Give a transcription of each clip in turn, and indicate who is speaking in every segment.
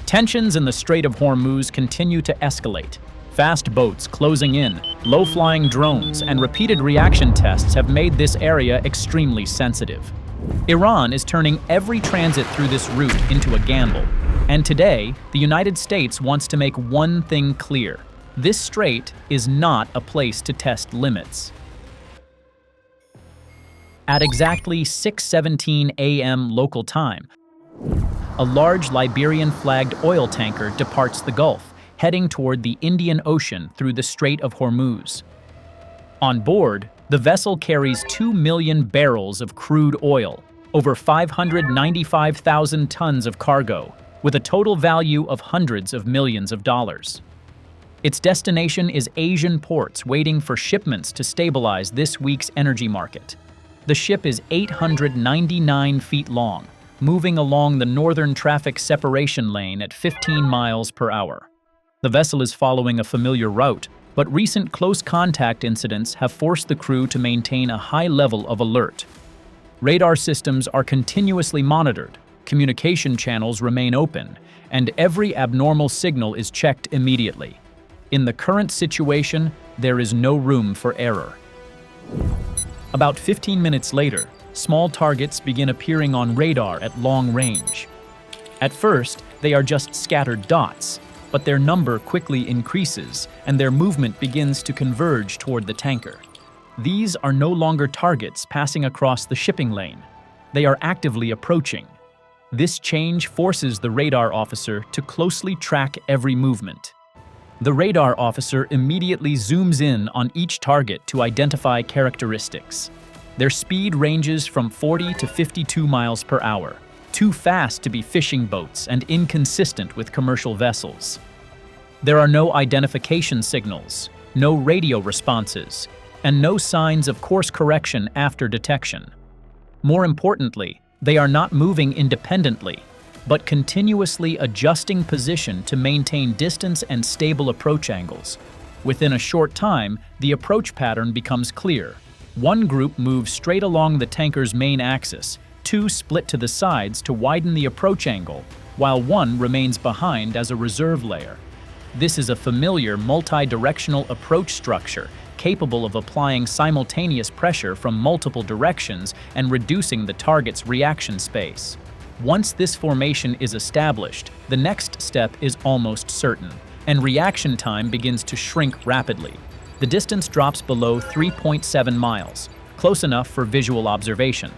Speaker 1: Tensions in the Strait of Hormuz continue to escalate. Fast boats closing in, low-flying drones, and repeated reaction tests have made this area extremely sensitive. Iran is turning every transit through this route into a gamble. And today, the United States wants to make one thing clear. This strait is not a place to test limits. At exactly 6:17 a.m. local time, a large Liberian-flagged oil tanker departs the Gulf, heading toward the Indian Ocean through the Strait of Hormuz. On board, the vessel carries 2 million barrels of crude oil, over 595,000 tons of cargo, with a total value of hundreds of millions of dollars. Its destination is Asian ports waiting for shipments to stabilize this week's energy market. The ship is 899 feet long, moving along the northern traffic separation lane at 15 miles per hour. The vessel is following a familiar route, but recent close contact incidents have forced the crew to maintain a high level of alert. Radar systems are continuously monitored, communication channels remain open, and every abnormal signal is checked immediately. In the current situation, there is no room for error. About 15 minutes later, small targets begin appearing on radar at long range. At first, they are just scattered dots, but their number quickly increases and their movement begins to converge toward the tanker. These are no longer targets passing across the shipping lane. They are actively approaching. This change forces the radar officer to closely track every movement. The radar officer immediately zooms in on each target to identify characteristics. Their speed ranges from 40 to 52 miles per hour, too fast to be fishing boats and inconsistent with commercial vessels. There are no identification signals, no radio responses, and no signs of course correction after detection. More importantly, they are not moving independently, but continuously adjusting position to maintain distance and stable approach angles. Within a short time, the approach pattern becomes clear. One group moves straight along the tanker's main axis, two split to the sides to widen the approach angle, while one remains behind as a reserve layer. This is a familiar multi-directional approach structure capable of applying simultaneous pressure from multiple directions and reducing the target's reaction space. Once this formation is established, the next step is almost certain, and reaction time begins to shrink rapidly. The distance drops below 3.7 miles, close enough for visual observation.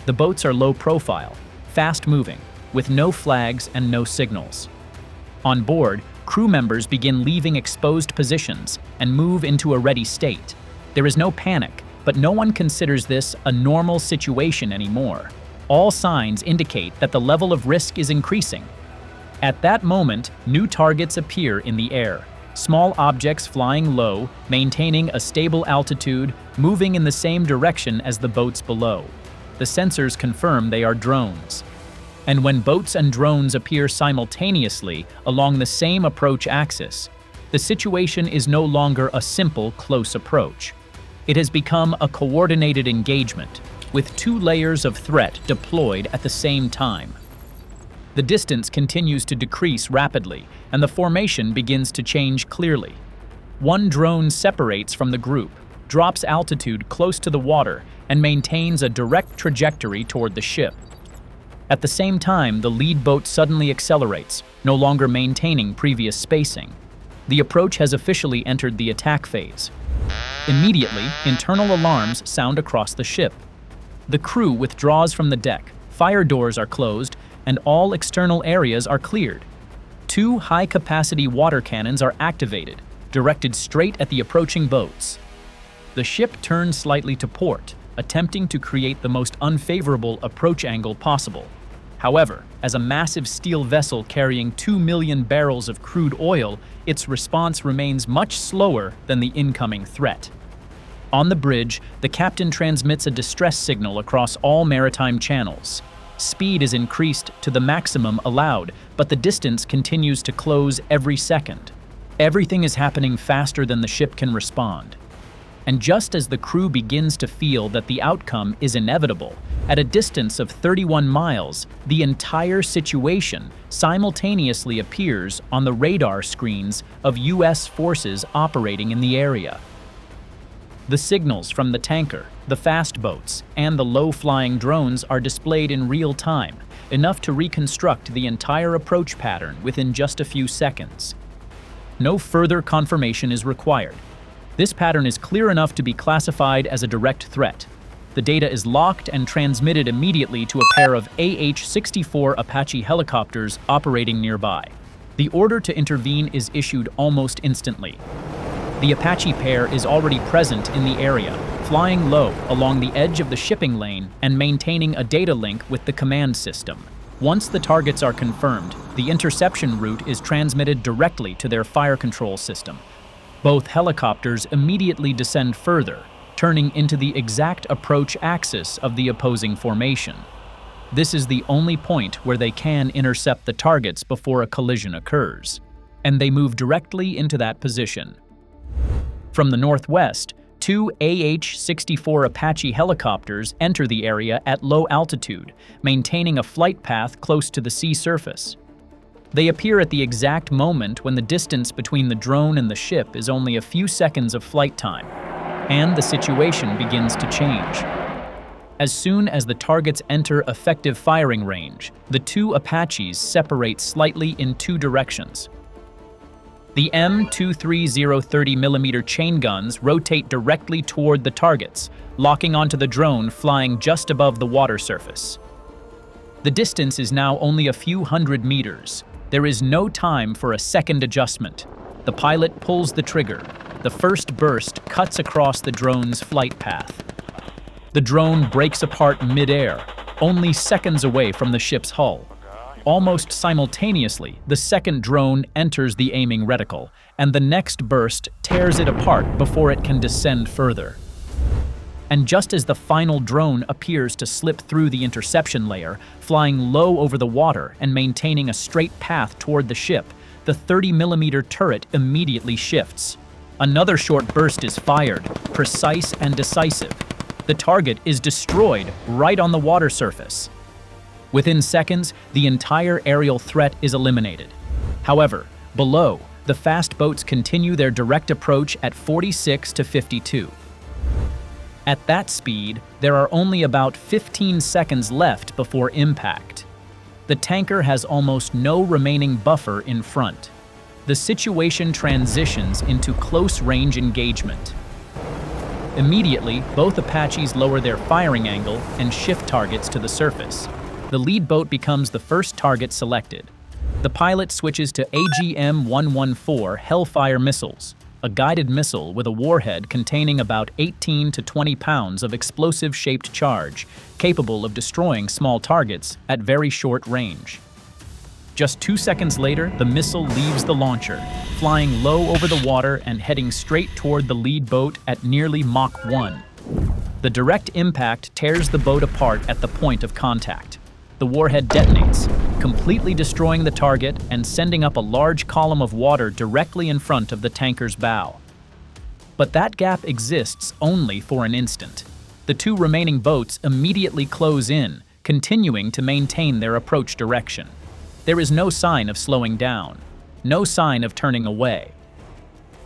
Speaker 1: The boats are low profile, fast-moving, with no flags and no signals. On board, crew members begin leaving exposed positions and move into a ready state. There is no panic, but no one considers this a normal situation anymore. All signs indicate that the level of risk is increasing. At that moment, new targets appear in the air. Small objects flying low, maintaining a stable altitude, moving in the same direction as the boats below. The sensors confirm they are drones. And when boats and drones appear simultaneously along the same approach axis, the situation is no longer a simple close approach. It has become a coordinated engagement, with two layers of threat deployed at the same time. The distance continues to decrease rapidly, and the formation begins to change clearly. One drone separates from the group, drops altitude close to the water, and maintains a direct trajectory toward the ship. At the same time, the lead boat suddenly accelerates, no longer maintaining previous spacing. The approach has officially entered the attack phase. Immediately, internal alarms sound across the ship. The crew withdraws from the deck, fire doors are closed, and all external areas are cleared. Two high-capacity water cannons are activated, directed straight at the approaching boats. The ship turns slightly to port, attempting to create the most unfavorable approach angle possible. However, as a massive steel vessel carrying 2 million barrels of crude oil, its response remains much slower than the incoming threat. On the bridge, the captain transmits a distress signal across all maritime channels. Speed is increased to the maximum allowed, but the distance continues to close every second. Everything is happening faster than the ship can respond. And just as the crew begins to feel that the outcome is inevitable, at a distance of 31 miles, the entire situation simultaneously appears on the radar screens of U.S. forces operating in the area. The signals from the tanker, the fast boats, and the low-flying drones are displayed in real time, enough to reconstruct the entire approach pattern within just a few seconds. No further confirmation is required. This pattern is clear enough to be classified as a direct threat. The data is locked and transmitted immediately to a pair of AH-64 Apache helicopters operating nearby. The order to intervene is issued almost instantly. The Apache pair is already present in the area, flying low along the edge of the shipping lane and maintaining a data link with the command system. Once the targets are confirmed, the interception route is transmitted directly to their fire control system. Both helicopters immediately descend further, turning into the exact approach axis of the opposing formation. This is the only point where they can intercept the targets before a collision occurs, and they move directly into that position. From the northwest, two AH-64 Apache helicopters enter the area at low altitude, maintaining a flight path close to the sea surface. They appear at the exact moment when the distance between the drone and the ship is only a few seconds of flight time, and the situation begins to change. As soon as the targets enter effective firing range, the two Apaches separate slightly in two directions. The M230 30mm chain guns rotate directly toward the targets, locking onto the drone flying just above the water surface. The distance is now only a few hundred meters. There is no time for a second adjustment. The pilot pulls the trigger. The first burst cuts across the drone's flight path. The drone breaks apart mid-air, only seconds away from the ship's hull. Almost simultaneously, the second drone enters the aiming reticle, and the next burst tears it apart before it can descend further. And just as the final drone appears to slip through the interception layer, flying low over the water and maintaining a straight path toward the ship, the 30mm turret immediately shifts. Another short burst is fired, precise and decisive. The target is destroyed right on the water surface. Within seconds, the entire aerial threat is eliminated. However, below, the fast boats continue their direct approach at 46 to 52. At that speed, there are only about 15 seconds left before impact. The tanker has almost no remaining buffer in front. The situation transitions into close-range engagement. Immediately, both Apaches lower their firing angle and shift targets to the surface. The lead boat becomes the first target selected. The pilot switches to AGM-114 Hellfire missiles, a guided missile with a warhead containing about 18 to 20 pounds of explosive-shaped charge, capable of destroying small targets at very short range. Just 2 seconds later, the missile leaves the launcher, flying low over the water and heading straight toward the lead boat at nearly Mach 1. The direct impact tears the boat apart at the point of contact. The warhead detonates, completely destroying the target and sending up a large column of water directly in front of the tanker's bow. But that gap exists only for an instant. The two remaining boats immediately close in, continuing to maintain their approach direction. There is no sign of slowing down, no sign of turning away.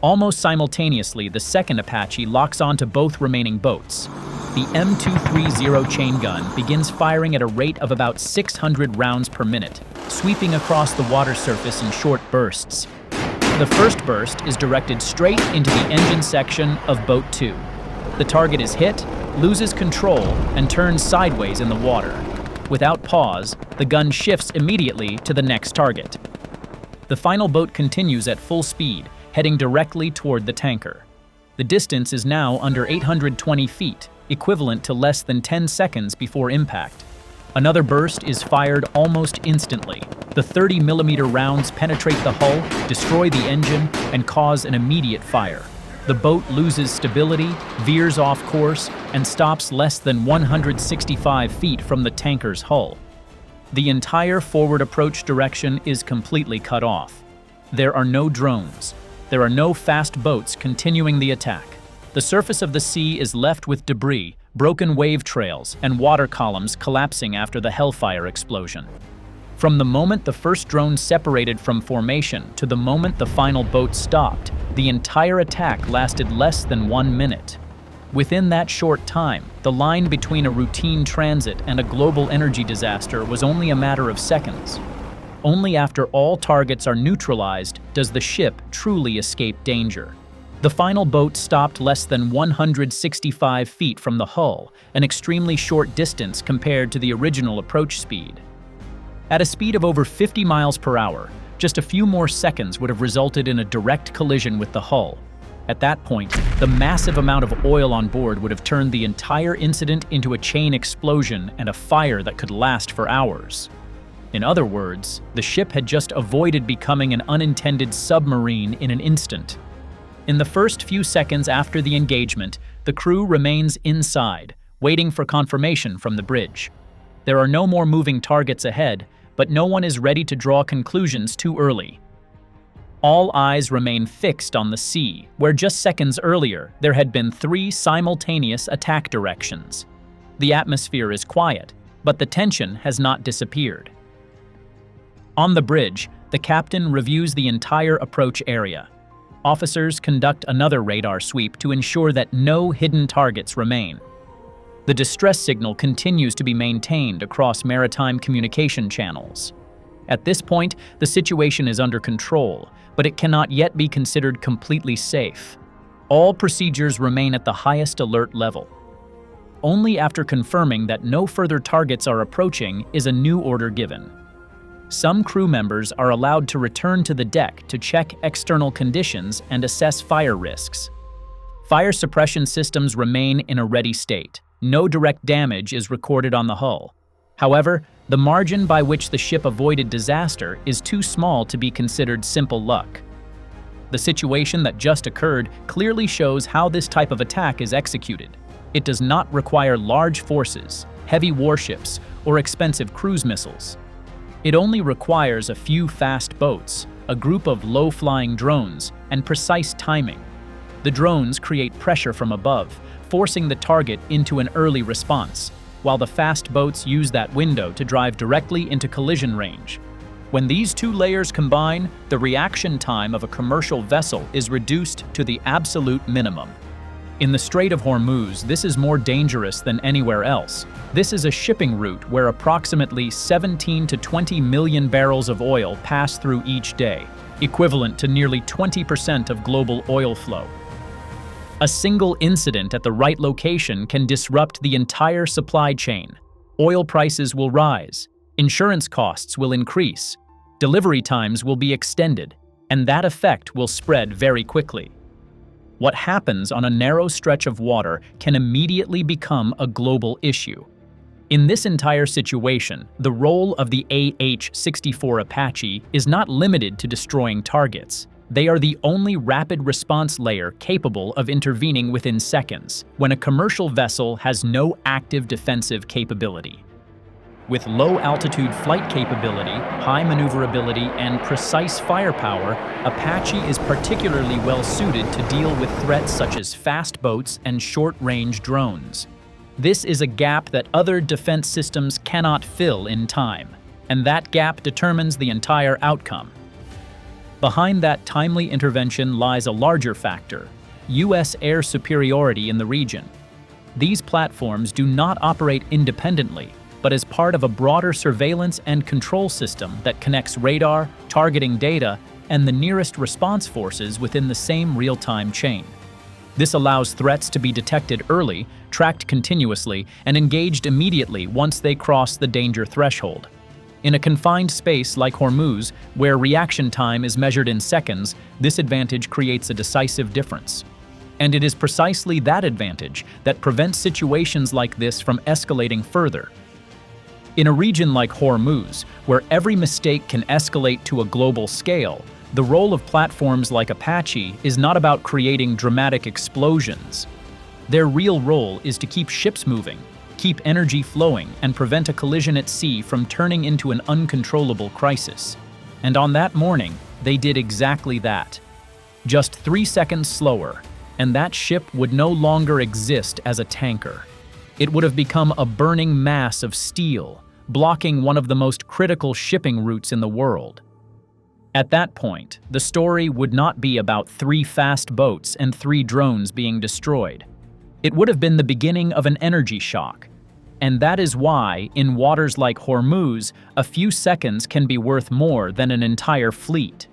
Speaker 1: Almost simultaneously, the second Apache locks onto both remaining boats. The M230 chain gun begins firing at a rate of about 600 rounds per minute, sweeping across the water surface in short bursts. The first burst is directed straight into the engine section of Boat 2. The target is hit, loses control, and turns sideways in the water. Without pause, the gun shifts immediately to the next target. The final boat continues at full speed, heading directly toward the tanker. The distance is now under 820 feet, equivalent to less than 10 seconds before impact. Another burst is fired almost instantly. The 30mm rounds penetrate the hull, destroy the engine, and cause an immediate fire. The boat loses stability, veers off course, and stops less than 165 feet from the tanker's hull. The entire forward approach direction is completely cut off. There are no drones. There are no fast boats continuing the attack. The surface of the sea is left with debris, broken wave trails, and water columns collapsing after the Hellfire explosion. From the moment the first drone separated from formation to the moment the final boat stopped, the entire attack lasted less than 1 minute. Within that short time, the line between a routine transit and a global energy disaster was only a matter of seconds. Only after all targets are neutralized does the ship truly escape danger. The final boat stopped less than 165 feet from the hull, an extremely short distance compared to the original approach speed. At a speed of over 50 miles per hour, just a few more seconds would have resulted in a direct collision with the hull. At that point, the massive amount of oil on board would have turned the entire incident into a chain explosion and a fire that could last for hours. In other words, the ship had just avoided becoming an unintended submarine in an instant. In the first few seconds after the engagement, the crew remains inside, waiting for confirmation from the bridge. There are no more moving targets ahead, but no one is ready to draw conclusions too early. All eyes remain fixed on the sea, where just seconds earlier there had been 3 simultaneous attack directions. The atmosphere is quiet, but the tension has not disappeared. On the bridge, the captain reviews the entire approach area. Officers conduct another radar sweep to ensure that no hidden targets remain. The distress signal continues to be maintained across maritime communication channels. At this point, the situation is under control, but it cannot yet be considered completely safe. All procedures remain at the highest alert level. Only after confirming that no further targets are approaching is a new order given. Some crew members are allowed to return to the deck to check external conditions and assess fire risks. Fire suppression systems remain in a ready state. No direct damage is recorded on the hull. However, the margin by which the ship avoided disaster is too small to be considered simple luck. The situation that just occurred clearly shows how this type of attack is executed. It does not require large forces, heavy warships, or expensive cruise missiles. It only requires a few fast boats, a group of low-flying drones, and precise timing. The drones create pressure from above, forcing the target into an early response, while the fast boats use that window to drive directly into collision range. When these two layers combine, the reaction time of a commercial vessel is reduced to the absolute minimum. In the Strait of Hormuz, this is more dangerous than anywhere else. This is a shipping route where approximately 17 to 20 million barrels of oil pass through each day, equivalent to nearly 20% of global oil flow. A single incident at the right location can disrupt the entire supply chain. Oil prices will rise, insurance costs will increase, delivery times will be extended, and that effect will spread very quickly. What happens on a narrow stretch of water can immediately become a global issue. In this entire situation, the role of the AH-64 Apache is not limited to destroying targets. They are the only rapid response layer capable of intervening within seconds when a commercial vessel has no active defensive capability. With low-altitude flight capability, high maneuverability, and precise firepower, Apache is particularly well-suited to deal with threats such as fast boats and short-range drones. This is a gap that other defense systems cannot fill in time, and that gap determines the entire outcome. Behind that timely intervention lies a larger factor: U.S. air superiority in the region. These platforms do not operate independently, but as part of a broader surveillance and control system that connects radar, targeting data, and the nearest response forces within the same real-time chain. This allows threats to be detected early, tracked continuously, and engaged immediately once they cross the danger threshold. In a confined space like Hormuz, where reaction time is measured in seconds, this advantage creates a decisive difference. And it is precisely that advantage that prevents situations like this from escalating further. In a region like Hormuz, where every mistake can escalate to a global scale, the role of platforms like Apache is not about creating dramatic explosions. Their real role is to keep ships moving, keep energy flowing, and prevent a collision at sea from turning into an uncontrollable crisis. And on that morning, they did exactly that. Just 3 seconds slower, and that ship would no longer exist as a tanker. It would have become a burning mass of steel, blocking one of the most critical shipping routes in the world. At that point, the story would not be about 3 fast boats and 3 drones being destroyed. It would have been the beginning of an energy shock. And that is why, in waters like Hormuz, a few seconds can be worth more than an entire fleet.